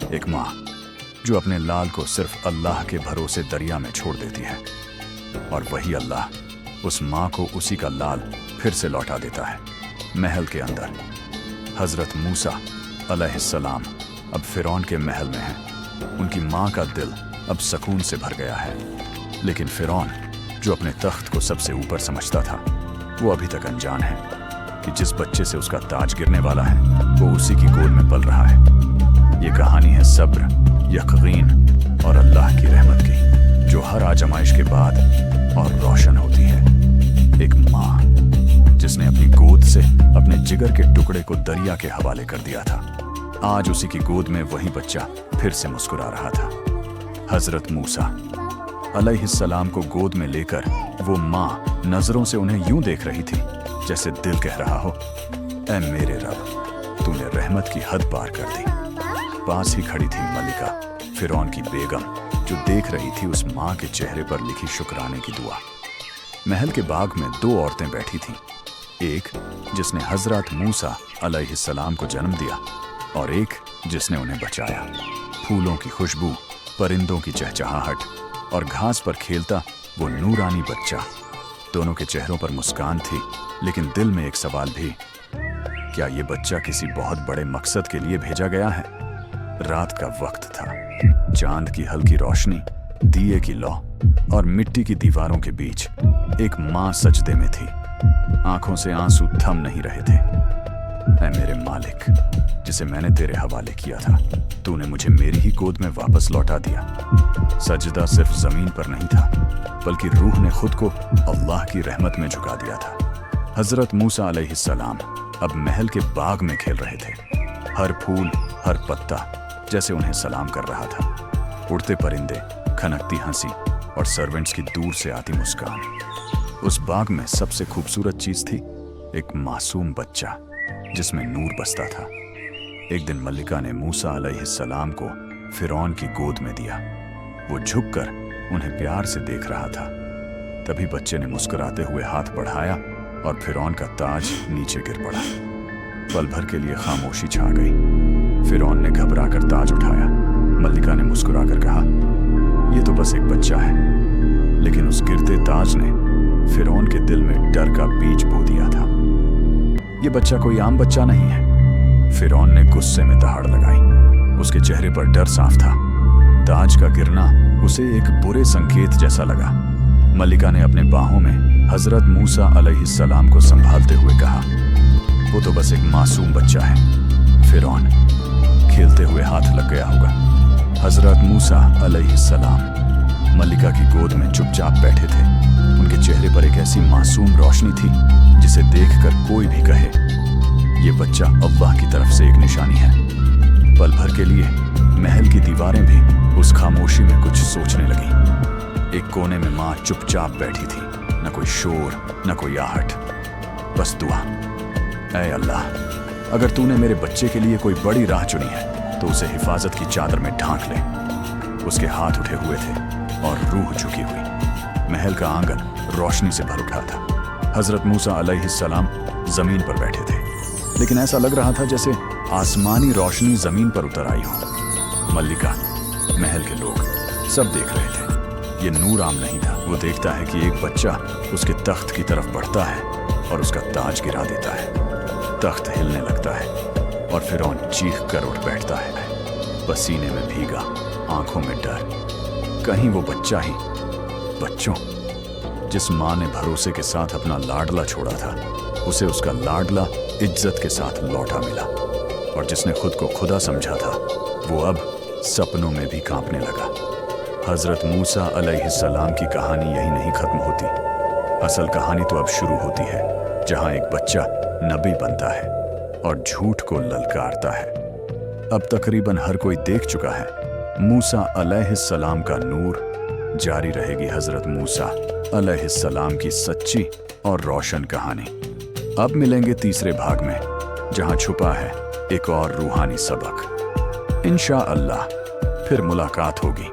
एक माँ जो अपने लाल को सिर्फ अल्लाह के भरोसे दरिया में छोड़ देती है, और वही अल्लाह उस माँ को उसी का लाल फिर से लौटा देता है। महल के अंदर हजरत मूसा अलैहिस्सलाम अब फिरौन के महल में हैं। उनकी माँ का दिल अब सुकून से भर गया है, लेकिन फिरौन जो अपने तख्त को सबसे ऊपर समझता था, वो अभी तक अनजान है कि जिस बच्चे से उसका ताज गिरने वाला है वो उसी की गोद में पल रहा है। ये कहानी है सब्र, यकीन और अल्लाह की रहमत की, जो हर आजमाइश के बाद और रोशन होती है। एक माँ जिसने अपनी गोद से अपने जिगर के टुकड़े को दरिया के हवाले कर दिया था, आज उसी की गोद में वही बच्चा फिर से मुस्कुरा रहा था। हजरत मूसा अलैहिस्सलाम को गोद में लेकर वो माँ नजरों से उन्हें यूं देख रही थी जैसे दिल कह रहा हो, ऐ मेरे रब, तूने रहमत की हद पार कर दी। पास ही खड़ी थी मलिका, फिरौन की बेगम, जो देख रही थी उस माँ के चेहरे पर लिखी शुक्राने की दुआ। महल के बाग में दो औरतें बैठी थीं, एक जिसने हजरत मूसा अलैहिस्सलाम को जन्म दिया और एक जिसने उन्हें बचाया। फूलों की खुशबू, परिंदों की चहचहाहट और घास पर खेलता वो नूरानी बच्चा, दोनों के चेहरों पर मुस्कान थी, लेकिन दिल में एक सवाल भी, क्या ये बच्चा किसी बहुत बड़े मकसद के लिए भेजा गया है? रात का वक्त था, चांद की हल्की रोशनी, दिए की लौ और मिट्टी की दीवारों के बीच एक माँ सजदे में थी। आंखों से आंसू थम नहीं रहे थे। ऐ मेरे मालिक, जिसे मैंने तेरे हवाले किया था, तूने मुझे मेरी ही गोद में वापस लौटा दिया। सजदा सिर्फ जमीन पर नहीं था, बल्कि रूह ने खुद को अल्लाह की रहमत में झुका दिया था। हजरत मूसा अलैहिस्सलाम अब महल के बाग में खेल रहे थे। हर फूल, हर पत्ता जैसे उन्हें सलाम कर रहा था। उड़ते परिंदे, खनकती हंसी और सर्वेंट्स की दूर से आती मुस्कान। उस बाग में सबसे खूबसूरत चीज थी एक मासूम बच्चा जिसमें नूर बसता था। एक दिन मल्लिका ने मूसा अलैहिस्सलाम को फिरौन की गोद में दिया। वो झुककर उन्हें प्यार से देख रहा था। तभी बच्चे ने मुस्कुराते हुए हाथ बढ़ाया और फिरौन का ताज नीचे गिर पड़ा। पल भर के लिए खामोशी छा गई। फिरौन ने घबरा कर ताज उठाया। मल्लिका ने मुस्कुराकर कहा, ये तो बस एक बच्चा है। लेकिन उस गिरते ताज ने फिरौन के दिल में डर का बीज बो दिया था। ये बच्चा कोई आम बच्चा नहीं है। फिरौन ने गुस्से में दहाड़ लगाई। उसके चेहरे पर डर साफ था। ताज का गिरना उसे एक बुरे संकेत जैसा लगा। मल्लिका ने अपने बाहों में हजरत मूसा अलैहिस्सलाम को संभालते हुए कहा, वो तो बस एक मासूम बच्चा है। फिरौन खेलते हुए हाथ लग गया होगा। हजरत मूसा अलैहिस्सलाम मल्लिका की गोद में चुपचाप बैठे थे। उनके चेहरे पर एक ऐसी मासूम रोशनी थी जिसे देखकर कोई भी कहे, ये बच्चा अल्लाह की तरफ से एक निशानी है। पल भर के लिए महल की दीवारें भी उस खामोशी में कुछ सोचने लगी। एक कोने में माँ चुपचाप बैठी थी, न कोई शोर, न कोई आहट, बस दुआ। ऐ अल्लाह, अगर तूने मेरे बच्चे के लिए कोई बड़ी राह चुनी है तो उसे हिफाजत की चादर में ढांक ले। उसके हाथ उठे हुए थे और रूह झुकी हुई। महल का आंगन रोशनी से भर उठा था। हजरत मूसा अलैहिस्सलाम जमीन पर बैठे थे, लेकिन ऐसा लग रहा था जैसे आसमानी रोशनी जमीन पर उतर आई हो। मल्लिका, महल के लोग सब देख रहे थे। ये नूर आम नहीं था। वो देखता है कि एक बच्चा उसके तख्त की तरफ बढ़ता है और उसका ताज गिरा देता है। तख्त हिलने लगता है और फिरौन चीख कर उठ बैठता है, पसीने में भीगा, आंखों में डर। कहीं वो बच्चा ही, बच्चों, जिस माँ ने भरोसे के साथ अपना लाडला छोड़ा था, उसे उसका लाडला इज्जत के साथ लौटा मिला। और जिसने खुद को खुदा समझा था, वो अब सपनों में भी कांपने लगा। हजरत मूसा अलैहिस्सलाम की कहानी यही नहीं खत्म होती। असल कहानी तो अब शुरू होती है, जहां एक बच्चा नबी बनता है और झूठ को ललकारता है। अब तकरीबन हर कोई देख चुका है। मूसा अलैहिस्सलाम का नूर, जारी रहेगी हजरत मूसा अलैहिस्सलाम की सच्ची और रोशन कहानी। अब मिलेंगे तीसरे भाग में, जहां छुपा है एक और रूहानी सबक। इंशाअल्लाह फिर मुलाकात होगी।